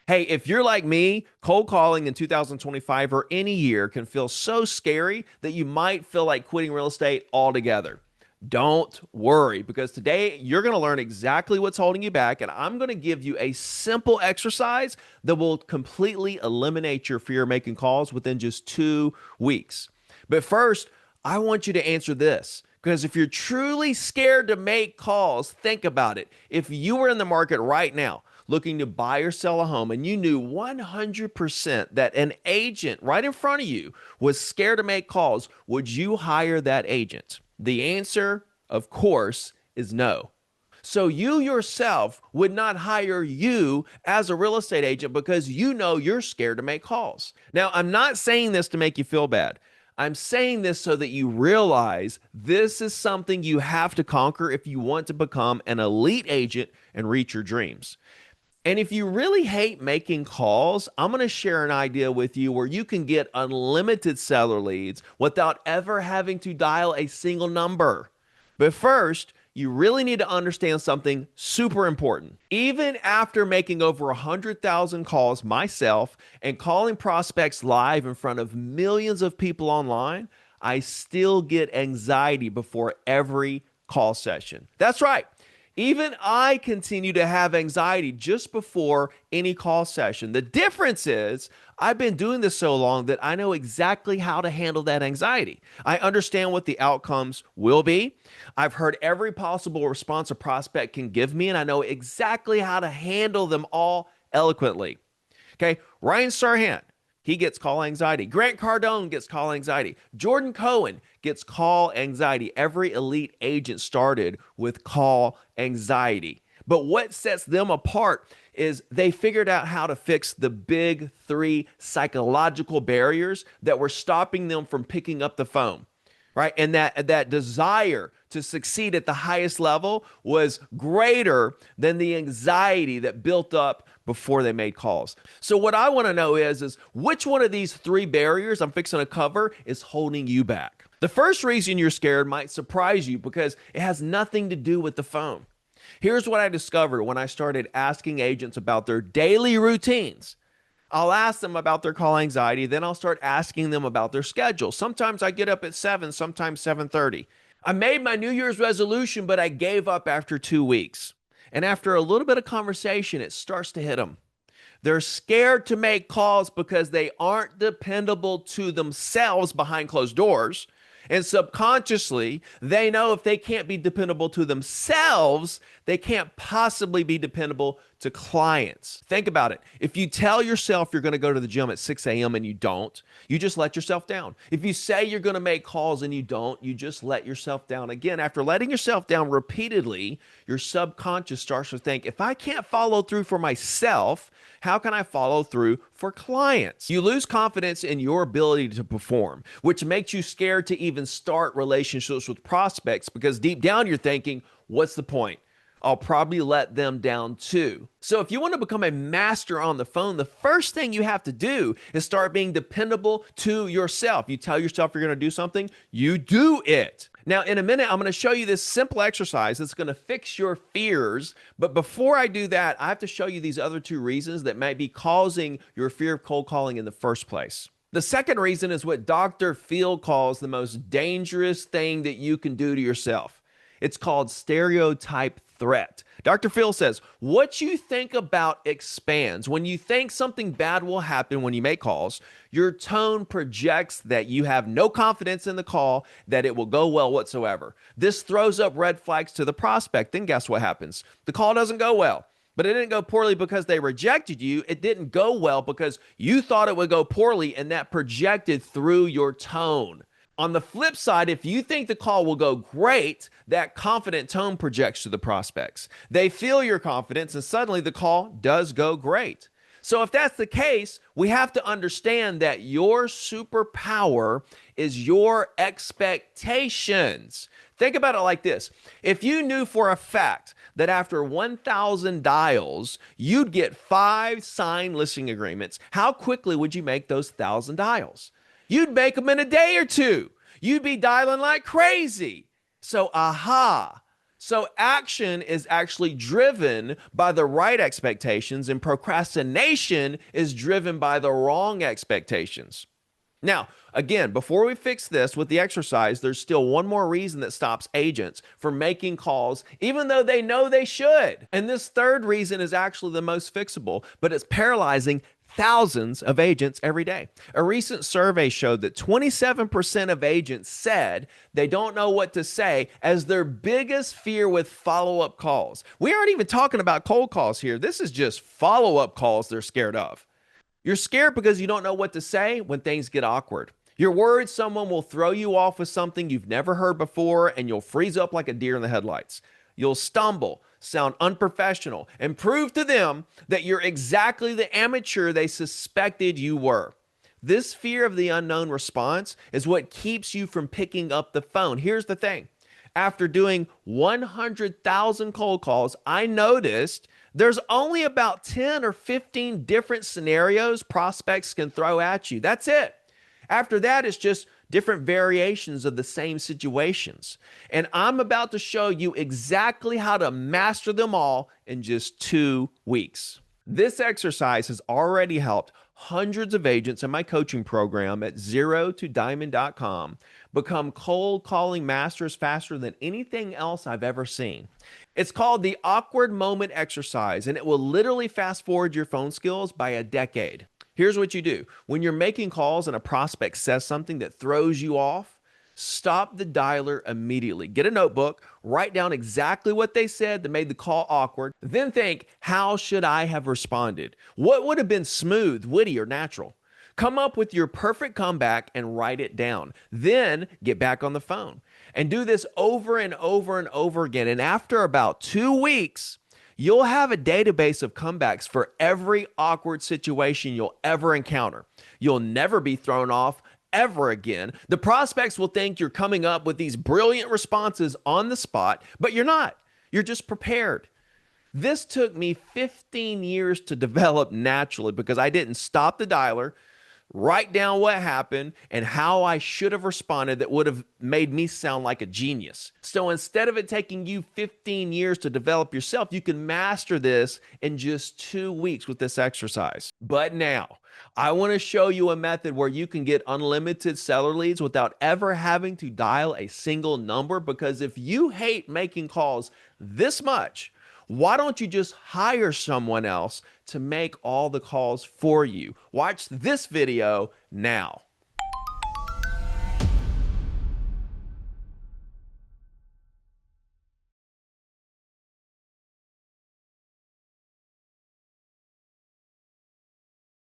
Hey, if you're like me, cold calling in 2025 or any year can feel so scary that you might feel like quitting real estate altogether. Don't worry, because today you're going to learn exactly what's holding you back, and I'm going to give you a simple exercise that will completely eliminate your fear of making calls within just 2 weeks. But first, I want you to answer this. Because if you're truly scared to make calls, think about it. If you were in the market right now looking to buy or sell a home and you knew 100% that an agent right in front of you was scared to make calls, would you hire that agent? The answer, of course, is no. So you yourself would not hire you as a real estate agent because you know you're scared to make calls. Now, I'm not saying this to make you feel bad. I'm saying this so that you realize this is something you have to conquer if you want to become an elite agent and reach your dreams. And if you really hate making calls, I'm going to share an idea with you where you can get unlimited seller leads without ever having to dial a single number. But first, you really need to understand something super important. Even after making over 100,000 calls myself and calling prospects live in front of millions of people online, I still get anxiety before every call session. That's right. Even I continue to have anxiety just before any call session. The difference is I've been doing this so long that I know exactly how to handle that anxiety. I understand what the outcomes will be. I've heard every possible response a prospect can give me, and I know exactly how to handle them all eloquently. Okay, Ryan Serhant, he gets call anxiety. Grant Cardone gets call anxiety. Jordan Cohen gets call anxiety. Every elite agent started with call anxiety. But what sets them apart is they figured out how to fix the big three psychological barriers that were stopping them from picking up the phone, right? And that desire to succeed at the highest level was greater than the anxiety that built up before they made calls. So what I want to know is which one of these three barriers I'm fixing to cover is holding you back? The first reason you're scared might surprise you because it has nothing to do with the phone. Here's what I discovered when I started asking agents about their daily routines. I'll ask them about their call anxiety, then I'll start asking them about their schedule. Sometimes I get up at 7, sometimes 7:30. I made my New Year's resolution, but I gave up after 2 weeks. And after a little bit of conversation, it starts to hit them. They're scared to make calls because they aren't dependable to themselves behind closed doors. And subconsciously, they know if they can't be dependable to themselves, they can't possibly be dependable to clients. Think about it. If you tell yourself you're going to go to the gym at 6 a.m. and you don't, you just let yourself down. If you say you're going to make calls and you don't, you just let yourself down. Again, after letting yourself down repeatedly, your subconscious starts to think, if I can't follow through for myself, how can I follow through for clients? You lose confidence in your ability to perform, which makes you scared to even start relationships with prospects because deep down you're thinking, what's the point? I'll probably let them down too. So if you want to become a master on the phone, the first thing you have to do is start being dependable to yourself. You tell yourself you're going to do something, you do it. Now, in a minute, I'm going to show you this simple exercise that's going to fix your fears. But before I do that, I have to show you these other two reasons that might be causing your fear of cold calling in the first place. The second reason is what Dr. Phil calls the most dangerous thing that you can do to yourself. It's called stereotype threat. Dr. Phil says, what you think about expands. When you think something bad will happen when you make calls, your tone projects that you have no confidence in the call, that it will go well whatsoever. This throws up red flags to the prospect. Then guess what happens? The call doesn't go well. But it didn't go poorly because they rejected you. It didn't go well because you thought it would go poorly, and that projected through your tone. On the flip side, if you think the call will go great, that confident tone projects to the prospects. They feel your confidence, and suddenly the call does go great. So if that's the case, we have to understand that your superpower is your expectations. Think about it like this. If you knew for a fact that after 1,000 dials, you'd get 5 signed listing agreements, how quickly would you make those 1,000 dials? You'd make them in a day or two. You'd be dialing like crazy. So, aha, So action is actually driven by the right expectations, and procrastination is driven by the wrong expectations. Now, again, before we fix this with the exercise, there's still one more reason that stops agents from making calls, even though they know they should. And this third reason is actually the most fixable, but it's paralyzing thousands of agents every day. A recent survey showed that 27% of agents said they don't know what to say as their biggest fear with follow up calls. We aren't even talking about cold calls here. This is just follow up calls they're scared of. You're scared because you don't know what to say when things get awkward. You're worried someone will throw you off with something you've never heard before and you'll freeze up like a deer in the headlights. You'll stumble, sound unprofessional, and prove to them that you're exactly the amateur they suspected you were. This fear of the unknown response is what keeps you from picking up the phone. Here's the thing. After doing 100,000 cold calls, I noticed there's only about 10 or 15 different scenarios prospects can throw at you. That's it. After that, it's just different variations of the same situations. And I'm about to show you exactly how to master them all in just 2 weeks. This exercise has already helped hundreds of agents in my coaching program at zero2diamond.com become cold calling masters faster than anything else I've ever seen. It's called the awkward moment exercise, and it will literally fast forward your phone skills by a decade. Here's what you do. When you're making calls and a prospect says something that throws you off, stop the dialer immediately. Get a notebook, write down exactly what they said that made the call awkward. Then think, how should I have responded? What would have been smooth, witty, or natural? Come up with your perfect comeback and write it down. Then get back on the phone and do this over and over and over again. And after about 2 weeks, you'll have a database of comebacks for every awkward situation you'll ever encounter. You'll never be thrown off ever again. The prospects will think you're coming up with these brilliant responses on the spot, but you're not. You're just prepared. This took me 15 years to develop naturally because I didn't stop the dialer, write down what happened and how I should have responded that would have made me sound like a genius. So instead of it taking you 15 years to develop yourself, you can master this in just 2 weeks with this exercise. But now, I want to show you a method where you can get unlimited seller leads without ever having to dial a single number, because if you hate making calls this much, why don't you just hire someone else to make all the calls for you? Watch this video now.